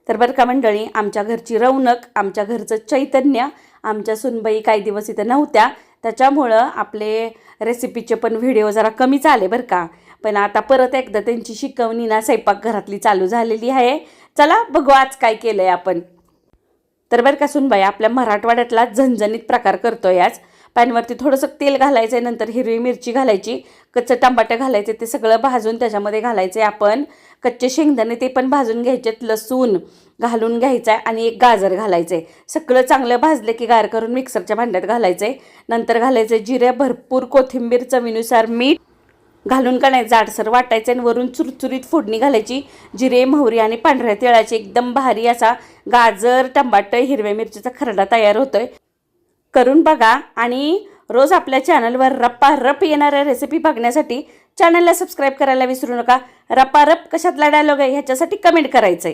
तर बरं का मंडळी, आमच्या घरची रौनक, आमच्या घरचं चैतन्य, आमच्या सुनबाई काही दिवस इथं नव्हत्या, त्याच्यामुळं आपले रेसिपीचे पण व्हिडिओ जरा कमीच आले बरं का. पण आता परत एकदा त्यांची शिकवणी ना स्वयंपाकघरातली चालू झालेली आहे. चला बघू आज काय केलं आहे आपण. तर बरं का सुनबाई, आपल्या मराठवाड्यातला झणझणीत प्रकार करतोय आज. पॅनवरती थोडंसं तेल घालायचं आहे, नंतर हिरवी मिरची घालायची, कच्चं टमाटर घालायचे, ते सगळं भाजून त्याच्यामध्ये घालायचं आहे आपण. कच्चे शेंगदाणे ते पण भाजून घ्यायचेत, लसूण घालून घ्यायचं आहे आणि एक गाजर घालायचं आहे. सगळं चांगलं भाजलं की गार करून मिक्सरच्या भांड्यात घालायचं आहे. नंतर घालायचं जिरे, भरपूर कोथिंबीर, चवीनुसार मीठ घालून का नाही जाडसर वाटायचं आणि वरून चुरचुरीत फोडणी घालायची. जिरे, मोहरी आणि पांढऱ्या तिळाची एकदम भारी असा गाजर, टमाटर, हिरव्या मिरचीचा खरडा तयार होतोय. करून बघा आणि रोज आपल्या चॅनलवर रप्पारप येणाऱ्या रेसिपी बघण्यासाठी चॅनलला सबस्क्राईब करायला विसरू नका. रप्पारप कशातला डायलॉग आहे ह्याच्यासाठी कमेंट करायचं आहे.